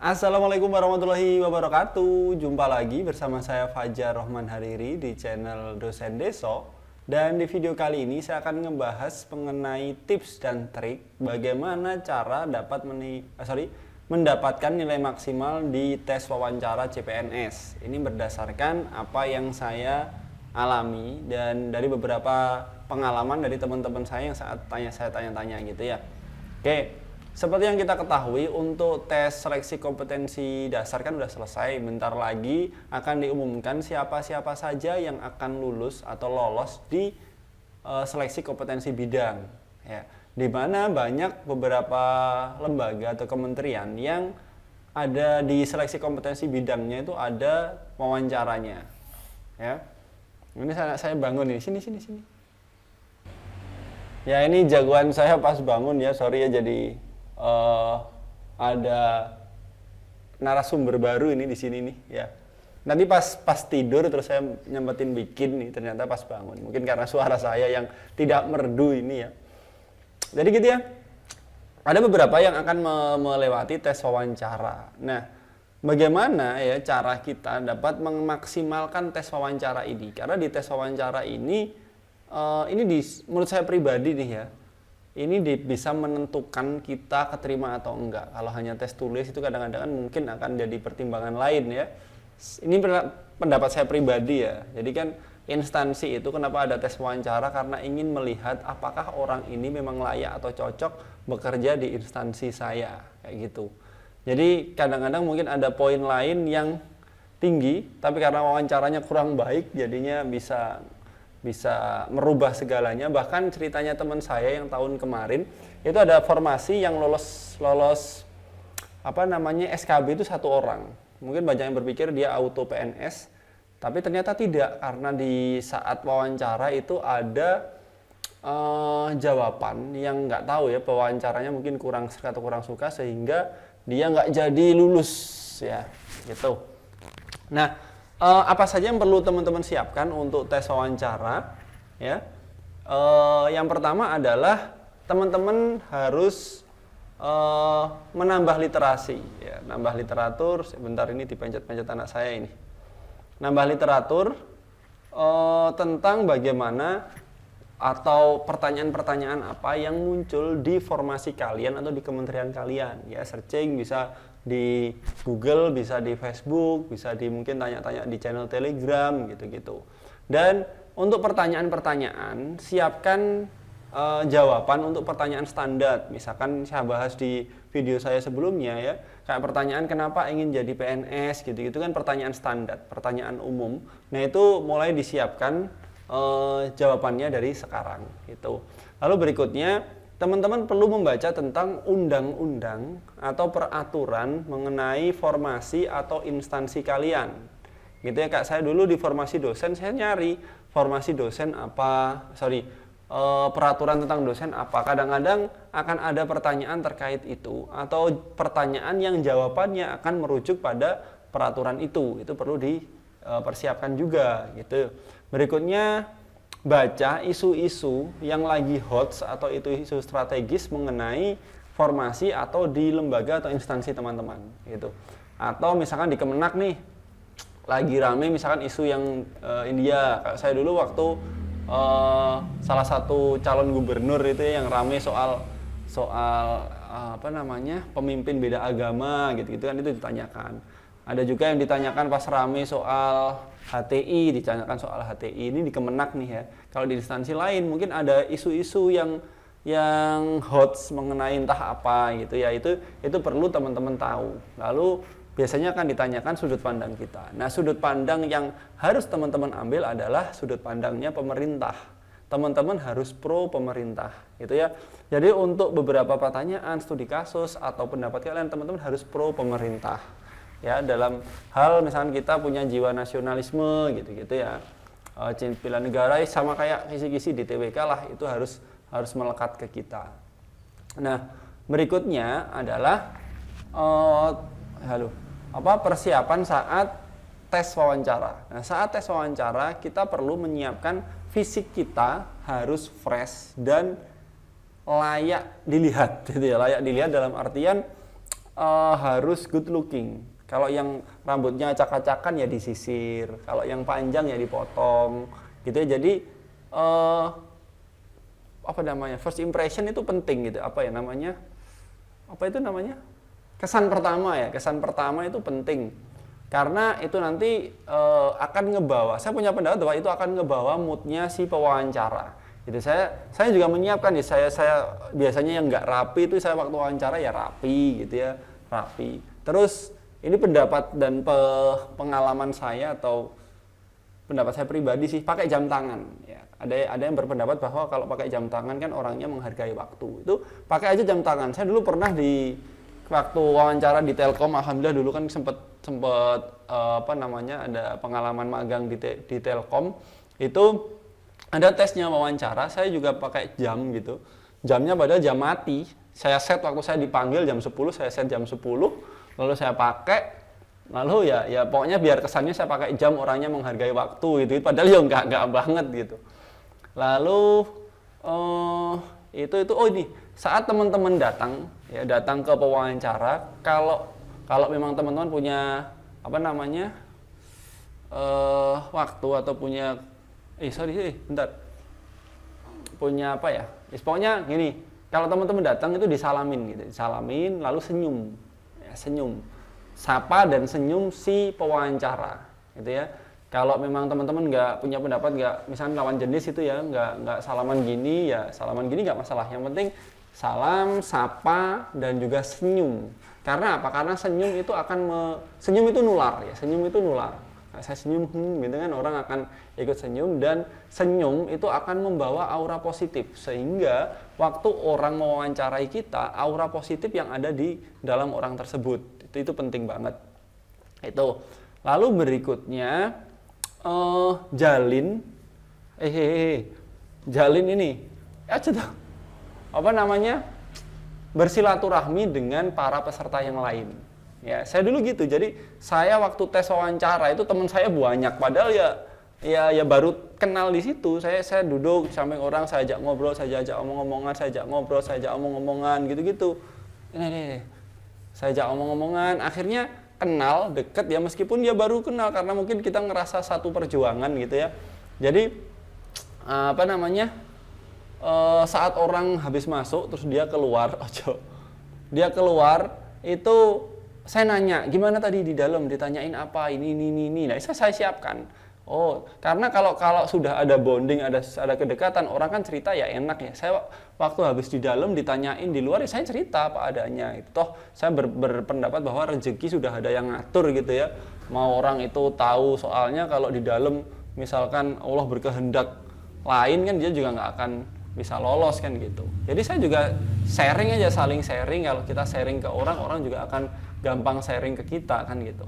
Assalamualaikum warahmatullahi wabarakatuh. Jumpa lagi bersama saya Fajar Rohman Hariri di channel Dosen Deso. Dan di video kali ini saya akan ngebahas mengenai tips dan trik bagaimana cara mendapatkan nilai maksimal di tes wawancara CPNS. Ini berdasarkan apa yang saya alami dan dari beberapa pengalaman dari teman-teman saya yang saat saya tanya-tanya gitu ya. Oke. Seperti yang kita ketahui, untuk tes seleksi kompetensi dasar kan udah selesai. Bentar lagi akan diumumkan siapa-siapa saja yang akan lulus atau lolos di seleksi kompetensi bidang. Ya, di mana banyak beberapa lembaga atau kementerian yang ada di seleksi kompetensi bidangnya itu ada wawancaranya. Ya, ini saya bangun nih, sini. Ya, ini jagoan saya pas bangun ya, sorry ya jadi ada narasumber baru ini di sini nih ya. Nanti pas tidur terus saya nyempetin bikin nih, ternyata pas bangun. Mungkin karena suara saya yang tidak merdu ini ya. Jadi gitu ya. Ada beberapa yang akan melewati tes wawancara. Nah, bagaimana ya cara kita dapat memaksimalkan tes wawancara ini? Karena di tes wawancara ini menurut saya pribadi nih ya. Ini bisa menentukan kita keterima atau enggak. Kalau hanya tes tulis itu kadang-kadang mungkin akan jadi pertimbangan lain ya. Ini pendapat saya pribadi ya. Jadi kan instansi itu kenapa ada tes wawancara, karena ingin melihat apakah orang ini memang layak atau cocok bekerja di instansi saya kayak gitu. Jadi kadang-kadang mungkin ada poin lain yang tinggi, tapi karena wawancaranya kurang baik jadinya bisa merubah segalanya. Bahkan ceritanya teman saya yang tahun kemarin itu ada formasi yang lolos SKB itu 1 orang. Mungkin banyak yang berpikir dia auto PNS, tapi ternyata tidak, karena di saat wawancara itu ada jawaban yang nggak tahu ya, pewawancaranya mungkin kurang suka sehingga dia nggak jadi lulus ya gitu. Nah, apa saja yang perlu teman-teman siapkan untuk tes wawancara ya? Yang pertama adalah teman-teman harus menambah literasi ya, nambah literatur. Sebentar, ini dipencet-pencet anak saya ini. Nambah literatur tentang bagaimana atau pertanyaan-pertanyaan apa yang muncul di formasi kalian atau di kementerian kalian ya. Searching bisa di Google, bisa di Facebook, bisa mungkin tanya-tanya di channel Telegram gitu-gitu. Dan untuk pertanyaan-pertanyaan, siapkan jawaban untuk pertanyaan standar. Misalkan saya bahas di video saya sebelumnya ya, kayak pertanyaan kenapa ingin jadi PNS gitu-gitu kan pertanyaan standar, pertanyaan umum. Nah, itu mulai disiapkan jawabannya dari sekarang gitu. Lalu berikutnya, teman-teman perlu membaca tentang undang-undang atau peraturan mengenai formasi atau instansi kalian. Gitu ya, Kak. Saya dulu di formasi dosen, saya nyari formasi dosen peraturan tentang dosen apa. Kadang-kadang akan ada pertanyaan terkait itu atau pertanyaan yang jawabannya akan merujuk pada peraturan itu. Itu perlu dipersiapkan juga gitu. Berikutnya, baca isu-isu yang lagi hot atau isu strategis mengenai formasi atau di lembaga atau instansi teman-teman gitu. Atau misalkan di Kemenak nih lagi rame misalkan isu yang India. Saya dulu waktu salah satu calon gubernur itu yang rame soal pemimpin beda agama gitu-gitu kan, itu ditanyakan. Ada juga yang ditanyakan pas rame soal HTI, ditanyakan soal HTI. Ini di Kemenak nih ya. Kalau di instansi lain mungkin ada isu-isu yang hot mengenai entah apa gitu ya. Itu perlu teman-teman tahu. Lalu biasanya akan ditanyakan sudut pandang kita. Nah, sudut pandang yang harus teman-teman ambil adalah sudut pandangnya pemerintah. Teman-teman harus pro pemerintah gitu ya. Jadi untuk beberapa pertanyaan, studi kasus atau pendapat kalian, teman-teman harus pro pemerintah. Ya, dalam hal misalkan kita punya jiwa nasionalisme gitu-gitu ya, cinta negara sama kayak kisi-kisi di TWK lah, itu harus melekat ke kita. Nah, berikutnya adalah persiapan saat tes wawancara. Nah, saat tes wawancara kita perlu menyiapkan fisik kita harus fresh dan layak dilihat gitu ya. Layak dilihat dalam artian harus good looking. Kalau yang rambutnya acak-acakan ya disisir, kalau yang panjang ya dipotong, gitu ya. Jadi apa namanya, first impression itu penting gitu. Apa ya namanya? Apa itu namanya? Kesan pertama ya. Kesan pertama itu penting karena itu nanti akan ngebawa. Saya punya pendapat bahwa itu akan ngebawa moodnya si pewawancara. Gitu. Saya juga menyiapkan nih. Saya biasanya yang nggak rapi itu saya waktu wawancara ya rapi gitu ya, rapi. Terus ini pendapat dan pengalaman saya atau pendapat saya pribadi sih, pakai jam tangan ya. Ada yang berpendapat bahwa kalau pakai jam tangan kan orangnya menghargai waktu. Itu pakai aja jam tangan. Saya dulu pernah di waktu wawancara di Telkom, alhamdulillah dulu kan sempat apa namanya, ada pengalaman magang di Telkom. Itu ada tesnya wawancara, saya juga pakai jam gitu. Jamnya padahal jam mati. Saya set waktu saya dipanggil jam 10, saya set jam 10, lalu saya pakai. Lalu ya pokoknya biar kesannya saya pakai jam, orangnya menghargai waktu gitu. Padahal ya enggak banget gitu. Lalu itu ini saat teman-teman datang ke pewawancara, kalau memang teman-teman punya apa namanya waktu atau punya bentar, punya apa ya, pokoknya gini, kalau teman-teman datang itu disalamin gitu, disalamin lalu senyum ya, senyum, sapa dan senyum si pewawancara gitu ya. Kalau memang teman-teman nggak punya pendapat, nggak misalnya lawan jenis itu ya, nggak salaman gini ya, salaman gini nggak masalah, yang penting salam, sapa dan juga senyum. Karena apa? Karena senyum itu senyum itu nular ya, senyum itu nular. Nah, saya senyum gitu kan, orang akan ikut senyum, dan senyum itu akan membawa aura positif, sehingga waktu orang mewawancarai kita, aura positif yang ada di dalam orang tersebut itu penting banget. Itu. Lalu berikutnya jalin ini apa namanya, bersilaturahmi dengan para peserta yang lain. Ya, saya dulu gitu. Jadi saya waktu tes wawancara itu teman saya banyak, padahal ya baru kenal di situ. Saya duduk di samping orang, saya ajak ngobrol, saya ajak omong-omongan, saya ajak ngobrol, saya ajak omong-omongan gitu-gitu. Saya ajak omong-omongan, akhirnya kenal, deket ya, meskipun dia baru kenal karena mungkin kita ngerasa satu perjuangan gitu ya. Jadi apa namanya, saat orang habis masuk terus dia keluar, dia keluar itu saya nanya, gimana tadi di dalam, ditanyain apa, ini. Nah, saya siapkan. Oh, karena kalau sudah ada bonding, ada kedekatan, orang kan cerita ya enak ya. Saya waktu habis di dalam ditanyain di luar, ya saya cerita apa adanya. Toh saya berpendapat bahwa rezeki sudah ada yang ngatur gitu ya. Mau orang itu tahu, soalnya kalau di dalam misalkan Allah berkehendak lain kan dia juga nggak akan bisa lolos kan gitu. Jadi saya juga sharing aja, saling sharing. Kalau kita sharing ke orang juga akan gampang sharing ke kita kan gitu.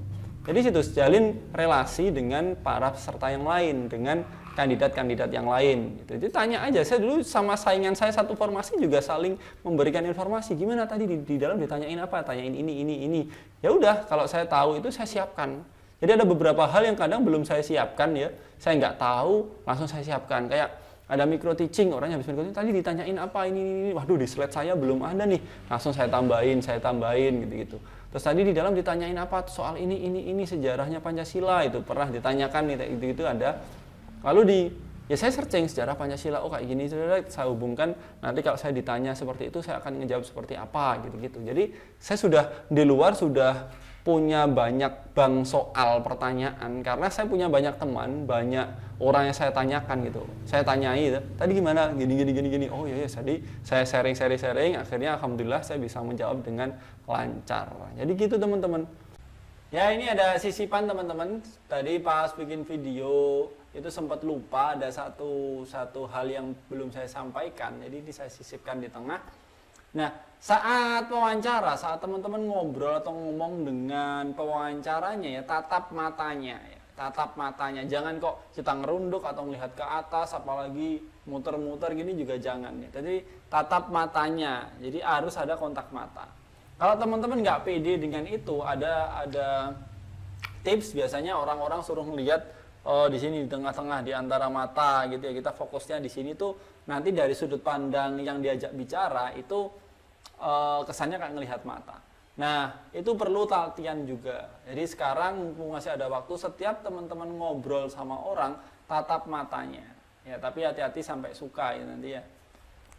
Jadi situ jalin relasi dengan para peserta yang lain, dengan kandidat-kandidat yang lain gitu. Jadi tanya aja. Saya dulu sama saingan saya satu formasi juga saling memberikan informasi. Gimana tadi di dalam ditanyain apa? Tanyain ini. Ya udah, kalau saya tahu itu saya siapkan. Jadi ada beberapa hal yang kadang belum saya siapkan ya. Saya nggak tahu, langsung saya siapkan. Kayak ada micro teaching, orangnya habis micro teaching, tadi ditanyain apa ini. Waduh, di slide saya belum ada nih. Langsung saya tambahin gitu-gitu. Terus tadi di dalam ditanyain apa soal ini sejarahnya Pancasila, itu pernah ditanyakan nih, itu ada. Lalu ya saya searching sejarah Pancasila, oh kayak gini, saya hubungkan, nanti kalau saya ditanya seperti itu saya akan ngejawab seperti apa gitu. Jadi saya sudah di luar sudah punya banyak bank soal pertanyaan, karena saya punya banyak teman, banyak orang yang saya tanyakan gitu. Saya tanyai, tadi gimana, gini. Oh iya, tadi saya sharing, akhirnya alhamdulillah saya bisa menjawab dengan lancar. Jadi gitu teman-teman. Ya, ini ada sisipan teman-teman. Tadi pas bikin video itu sempat lupa, ada satu hal yang belum saya sampaikan. Jadi ini saya sisipkan di tengah. Nah, saat wawancara, saat teman-teman ngobrol atau ngomong dengan pewawancaranya ya, tatap matanya. Jangan kok kita ngerunduk atau melihat ke atas, apalagi muter-muter gini juga jangan ya. Jadi tatap matanya. Jadi harus ada kontak mata. Kalau teman-teman nggak pede dengan itu, ada tips, biasanya orang-orang suruh melihat di sini di tengah-tengah di antara mata gitu ya. Kita fokusnya di sini tuh, nanti dari sudut pandang yang diajak bicara itu kesannya kayak ngelihat mata. Nah, itu perlu latihan juga. Jadi sekarang mumpung masih ada waktu, setiap teman-teman ngobrol sama orang, tatap matanya. Ya, tapi hati-hati sampai suka ya nanti ya.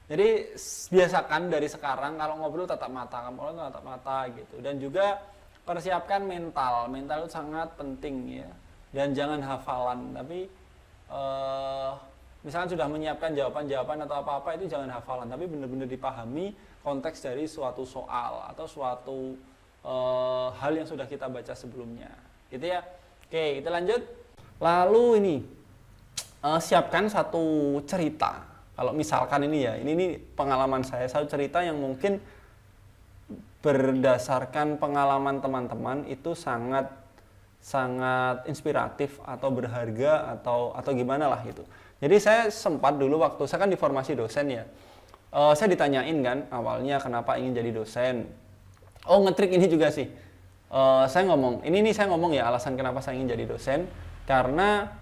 Jadi biasakan dari sekarang kalau ngobrol tatap mata, kamu tatap mata gitu. Dan juga persiapkan mental. Mental itu sangat penting ya. Dan jangan hafalan, tapi misalkan sudah menyiapkan jawaban-jawaban atau apa-apa itu jangan hafalan, tapi benar-benar dipahami konteks dari suatu soal atau suatu hal yang sudah kita baca sebelumnya, gitu ya. Oke, kita lanjut. Lalu ini siapkan satu cerita. Kalau misalkan ini ya, ini pengalaman saya, satu cerita yang mungkin berdasarkan pengalaman teman-teman itu sangat inspiratif atau berharga atau gimana lah gitu. Jadi saya sempat dulu waktu saya kan di formasi dosen ya. Saya ditanyain kan awalnya kenapa ingin jadi dosen. Oh, ngetrik ini juga sih. Saya ngomong, saya ngomong ya alasan kenapa saya ingin jadi dosen karena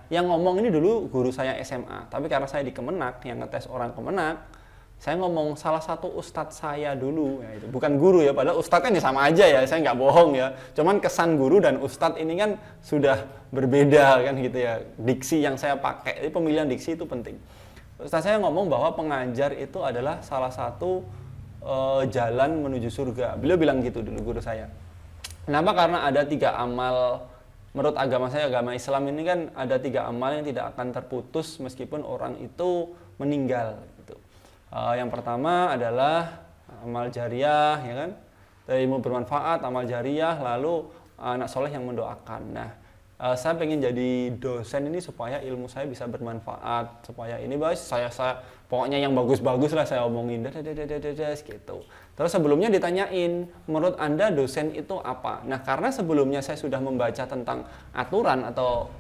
yang ngomong ini dulu guru saya SMA, tapi karena saya di Kemenak yang ngetes orang Kemenak, saya ngomong salah satu ustadz saya dulu ya, itu bukan guru ya, padahal ustadz kan ya sama aja ya, saya nggak bohong ya, cuman kesan guru dan ustadz ini kan sudah berbeda kan gitu ya, diksi yang saya pakai, jadi pemilihan diksi itu penting. Ustadz saya ngomong bahwa pengajar itu adalah salah satu jalan menuju surga, beliau bilang gitu dulu guru saya. Kenapa? Karena ada 3 amal, menurut agama saya, agama Islam ini kan ada 3 amal yang tidak akan terputus meskipun orang itu meninggal gitu. Yang pertama adalah amal jariah, ya kan, ilmu bermanfaat, amal jariah, lalu anak soleh yang mendoakan. Nah, saya pengen jadi dosen ini supaya ilmu saya bisa bermanfaat, supaya ini saya pokoknya yang bagus-bagus lah saya omongin, gitu. Terus sebelumnya ditanyain, menurut Anda dosen itu apa? Nah, karena sebelumnya saya sudah membaca tentang aturan atau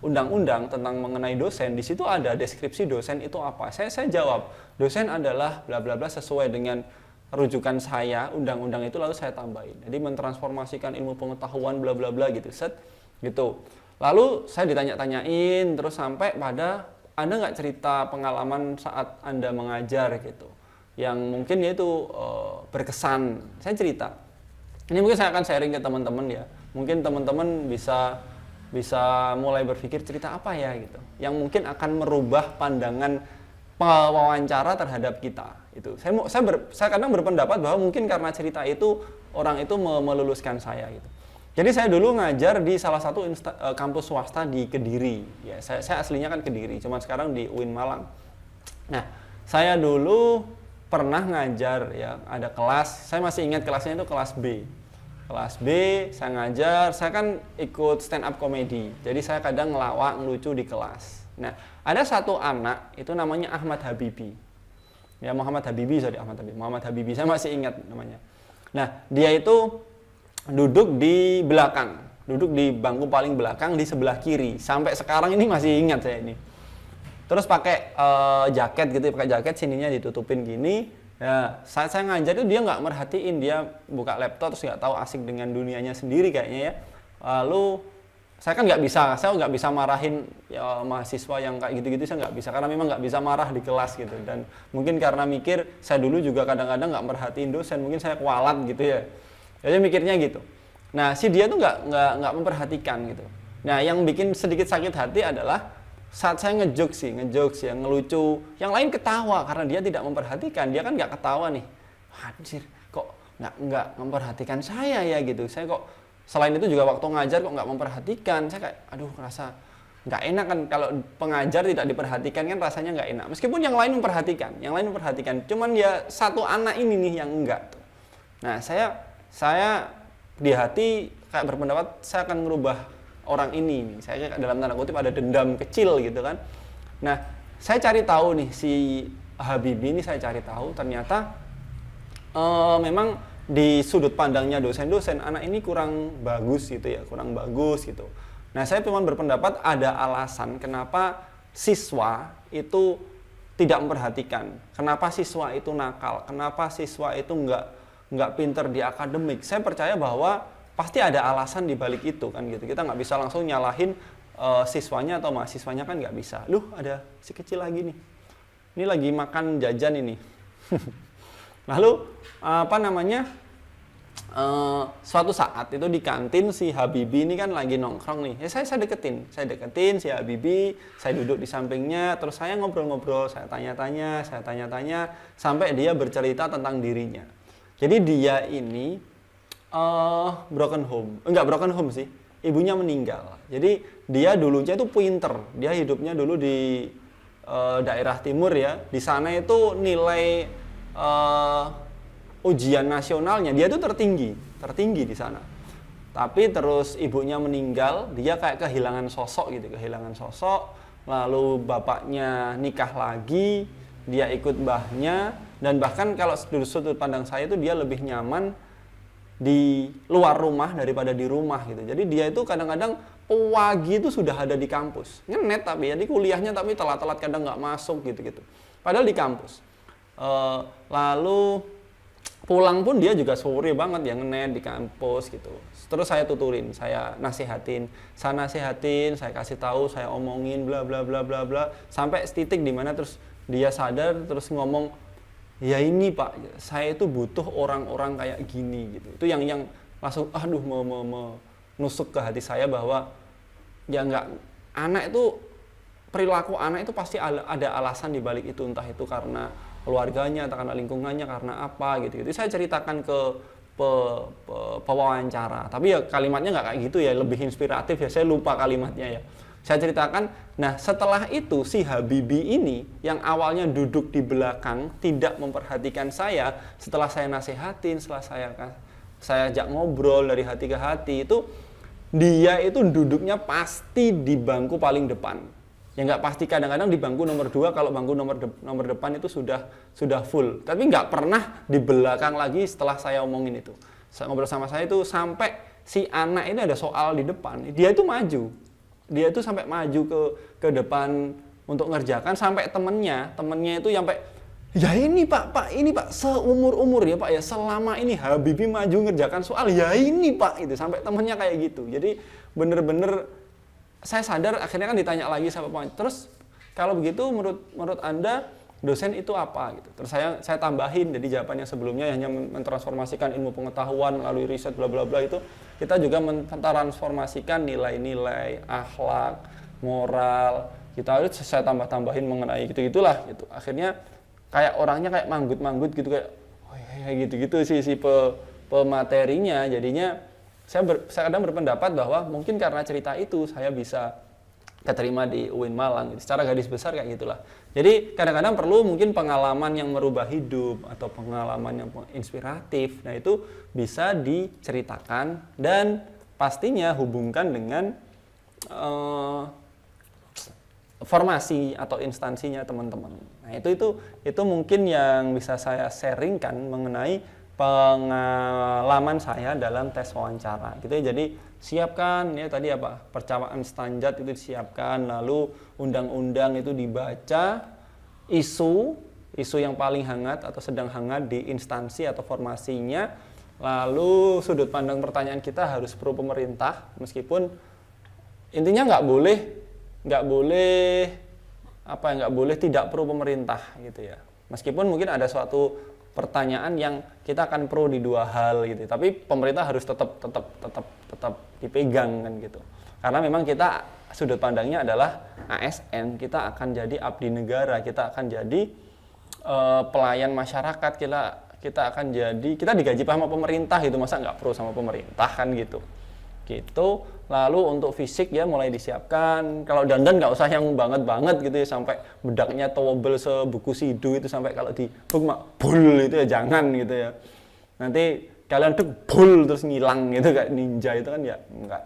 undang-undang tentang mengenai dosen, di situ ada deskripsi dosen itu apa. Saya jawab, dosen adalah bla bla bla sesuai dengan rujukan saya, undang-undang itu, lalu saya tambahin. Jadi mentransformasikan ilmu pengetahuan bla bla bla gitu, set gitu. Lalu saya ditanya-tanyain terus sampai pada Anda nggak cerita pengalaman saat Anda mengajar gitu, yang mungkin yaitu berkesan. Saya cerita. Ini mungkin saya akan sharing ke teman-teman ya. Mungkin teman-teman bisa mulai berpikir cerita apa ya gitu, yang mungkin akan merubah pandangan wawancara terhadap kita. Itu saya kadang berpendapat bahwa mungkin karena cerita itu orang itu meluluskan saya gitu. Jadi saya dulu ngajar di salah satu kampus swasta di Kediri ya, saya aslinya kan Kediri, cuma sekarang di UIN Malang. Nah, saya dulu pernah ngajar ya, ada kelas, saya masih ingat kelasnya itu kelas B. Kelas B, saya ngajar, saya kan ikut stand up comedy. Jadi saya kadang ngelawak, ngelucu di kelas. Nah, ada satu anak, itu namanya Ahmad Habibi. Ya, Muhammad Habibi, Muhammad Habibi, saya masih ingat namanya. Nah, dia itu duduk di belakang, duduk di bangku paling belakang di sebelah kiri. Sampai sekarang ini masih ingat saya ini. Terus pakai jaket gitu, pakai jaket sininya ditutupin gini. Ya, saya ngajar itu dia nggak merhatiin, dia buka laptop terus nggak tahu asik dengan dunianya sendiri kayaknya ya. Lalu saya kan nggak bisa marahin ya, mahasiswa yang kayak gitu-gitu, saya nggak bisa karena memang nggak bisa marah di kelas gitu. Dan mungkin karena mikir saya dulu juga kadang-kadang nggak merhatiin dosen, mungkin saya kualat gitu ya. Jadi mikirnya gitu. Nah, si dia tuh nggak memperhatikan gitu. Nah, yang bikin sedikit sakit hati adalah saat saya ngejokes ya, ngelucu, yang lain ketawa karena dia tidak memperhatikan. Dia kan nggak ketawa nih, anjir kok nggak memperhatikan saya ya gitu. Saya kok selain itu juga waktu ngajar kok nggak memperhatikan. Saya kayak aduh, rasa nggak enak kan kalau pengajar tidak diperhatikan, kan rasanya nggak enak. Meskipun yang lain memperhatikan, cuman ya satu anak ini nih yang enggak tuh. Nah, saya di hati kayak berpendapat saya akan merubah orang ini nih. Saya dalam tanda kutip ada dendam kecil gitu kan. Nah, saya cari tahu nih si Habibie ini, saya cari tahu ternyata memang di sudut pandangnya dosen-dosen anak ini kurang bagus gitu ya, Nah, saya cuma berpendapat ada alasan kenapa siswa itu tidak memperhatikan, kenapa siswa itu nakal, kenapa siswa itu nggak pinter di akademik. Saya percaya bahwa pasti ada alasan di balik itu kan gitu. Kita nggak bisa langsung nyalahin siswanya atau mahasiswanya, kan nggak bisa. Ada si kecil lagi nih. Ini lagi makan jajan ini. Lalu suatu saat itu di kantin si Habibie ini kan lagi nongkrong nih. Ya saya deketin si Habibie, saya duduk di sampingnya, terus saya ngobrol-ngobrol, saya tanya-tanya sampai dia bercerita tentang dirinya. Jadi dia ini broken home sih. Ibunya meninggal. Jadi dia dulunya itu pinter. Dia hidupnya dulu di daerah timur ya. Di sana itu nilai ujian nasionalnya dia tuh tertinggi di sana. Tapi terus ibunya meninggal, dia kayak kehilangan sosok. Lalu bapaknya nikah lagi, dia ikut mbahnya, dan bahkan kalau dari sudut pandang saya itu dia lebih nyaman di luar rumah daripada di rumah gitu. Jadi dia itu kadang-kadang pagi itu sudah ada di kampus, ngenet tapi ya di kuliahnya tapi telat-telat kadang nggak masuk gitu. Padahal di kampus. Lalu pulang pun dia juga sore banget ya ngenet di kampus gitu. Terus saya tuturin, saya nasihatin, saya kasih tahu, saya omongin bla bla bla bla bla sampai titik di mana terus dia sadar terus ngomong, "Ya ini Pak, saya itu butuh orang-orang kayak gini." gitu. Itu yang langsung nusuk ke hati saya bahwa ya perilaku anak itu pasti ada alasan di balik itu, entah itu karena keluarganya, atau karena lingkungannya, karena apa gitu. Saya ceritakan ke pewawancara, tapi ya kalimatnya nggak kayak gitu ya, lebih inspiratif ya, saya lupa kalimatnya ya. Saya ceritakan, nah setelah itu si Habibie ini yang awalnya duduk di belakang, tidak memperhatikan saya, setelah saya nasihatin, setelah saya ajak ngobrol dari hati ke hati, itu dia itu duduknya pasti di bangku paling depan. Ya nggak pasti, kadang-kadang di bangku nomor 2, kalau bangku nomor depan itu sudah full. Tapi nggak pernah di belakang lagi setelah saya omongin itu. Saya ngobrol sama saya itu sampai si anak ini ada soal di depan, dia itu maju. Dia itu sampai maju ke depan untuk ngerjakan, sampai temennya itu sampai, "Ya ini Pak, seumur-umur ya Pak ya, selama ini Habibie maju ngerjakan soal, ya ini Pak." Itu sampai temennya kayak gitu. Jadi bener-bener saya sadar, akhirnya kan ditanya lagi sama pemain, terus kalau begitu menurut Anda dosen itu apa gitu. Terus saya tambahin, jadi jawabannya sebelumnya hanya mentransformasikan ilmu pengetahuan melalui riset bla bla bla, itu kita juga mentransformasikan nilai-nilai akhlak, moral. Saya tambah-tambahin mengenai gitu-gitulah gitu. Akhirnya kayak orangnya kayak manggut-manggut gitu, kayak oh ya gitu-gitu si pematerinya. Jadinya saya kadang berpendapat bahwa mungkin karena cerita itu saya bisa keterima di UIN Malang gitu. Secara garis besar kayak gitulah. Jadi kadang-kadang perlu mungkin pengalaman yang merubah hidup atau pengalaman yang inspiratif. Nah itu bisa diceritakan dan pastinya hubungkan dengan formasi atau instansinya teman-teman. Nah itu mungkin yang bisa saya sharingkan mengenai pengalaman saya dalam tes wawancara gitu ya. Jadi siapkan ya tadi percakapan standar itu disiapkan, lalu undang-undang itu dibaca, isu yang paling hangat atau sedang hangat di instansi atau formasinya, lalu sudut pandang pertanyaan kita harus pro pemerintah, meskipun intinya nggak boleh tidak pro pemerintah gitu ya. Meskipun mungkin ada suatu pertanyaan yang kita akan pro di dua hal gitu, tapi pemerintah harus tetap dipegang kan gitu. Karena memang kita sudut pandangnya adalah ASN, kita akan jadi abdi negara, kita akan jadi pelayan masyarakat, kita akan jadi, kita digaji sama pemerintah gitu, masa nggak pro sama pemerintah kan gitu. Lalu untuk fisik ya mulai disiapkan. Kalau dandan nggak usah yang banget gitu ya, sampai bedaknya towel sebuku sidu itu, sampai kalau di bul itu ya jangan gitu ya. Nanti kalian bul terus ngilang gitu kayak ninja, itu kan ya enggak.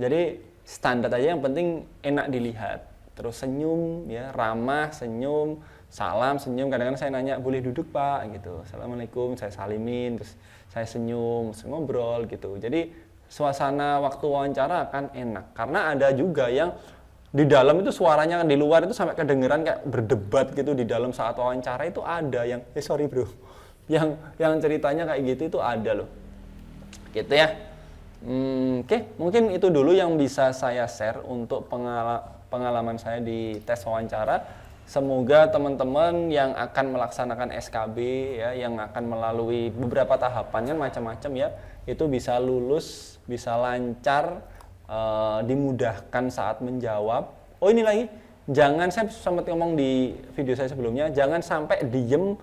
Jadi standar aja, yang penting enak dilihat. Terus senyum ya, ramah, senyum, salam, senyum. Kadang-kadang saya nanya, "Boleh duduk Pak?" gitu. "Assalamualaikum," saya salimin, terus saya senyum, ngobrol gitu. Jadi suasana waktu wawancara akan enak. Karena ada juga yang di dalam itu suaranya, di luar itu sampai kedengeran kayak berdebat gitu, di dalam saat wawancara itu ada yang sorry bro, yang ceritanya kayak gitu itu ada loh gitu ya. Oke, mungkin itu dulu yang bisa saya share untuk pengalaman saya di tes wawancara. Semoga teman-teman yang akan melaksanakan SKB ya, yang akan melalui beberapa tahapan kan macam-macam ya, itu bisa lulus, bisa lancar, dimudahkan saat menjawab. Oh ini lagi, jangan, saya sempat ngomong di video saya sebelumnya, jangan sampai diem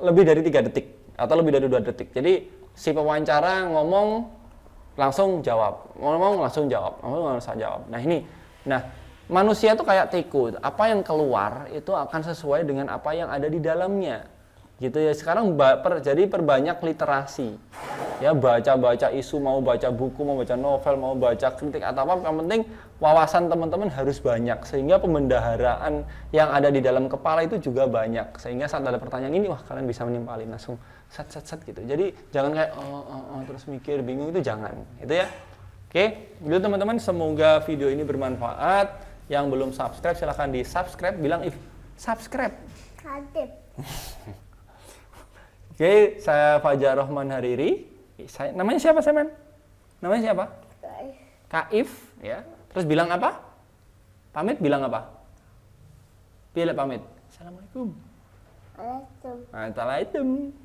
lebih dari 3 detik atau lebih dari 2 detik. Jadi si pewawancara ngomong langsung jawab, ngomong langsung jawab, ngomong langsung jawab. Nah ini, manusia itu kayak tikus, apa yang keluar itu akan sesuai dengan apa yang ada di dalamnya, gitu ya. Sekarang jadi perbanyak literasi, ya, baca isu, mau baca buku, mau baca novel, mau baca kritik atau apa, yang penting wawasan teman-teman harus banyak, sehingga pembendaharaan yang ada di dalam kepala itu juga banyak, sehingga saat ada pertanyaan ini, wah kalian bisa menimpalin langsung set gitu. Jadi jangan kayak terus mikir bingung, itu jangan, itu ya. Oke, gitu teman-teman, semoga video ini bermanfaat. Yang belum subscribe silahkan di subscribe, bilang if subscribe. Oke, saya Fajar Rahman Hariri. Namanya siapa, Semen? Namanya siapa? Kaif, ya. Terus bilang apa? Pamit bilang apa? Pilih pamit. Assalamualaikum. Waalaikumsalam.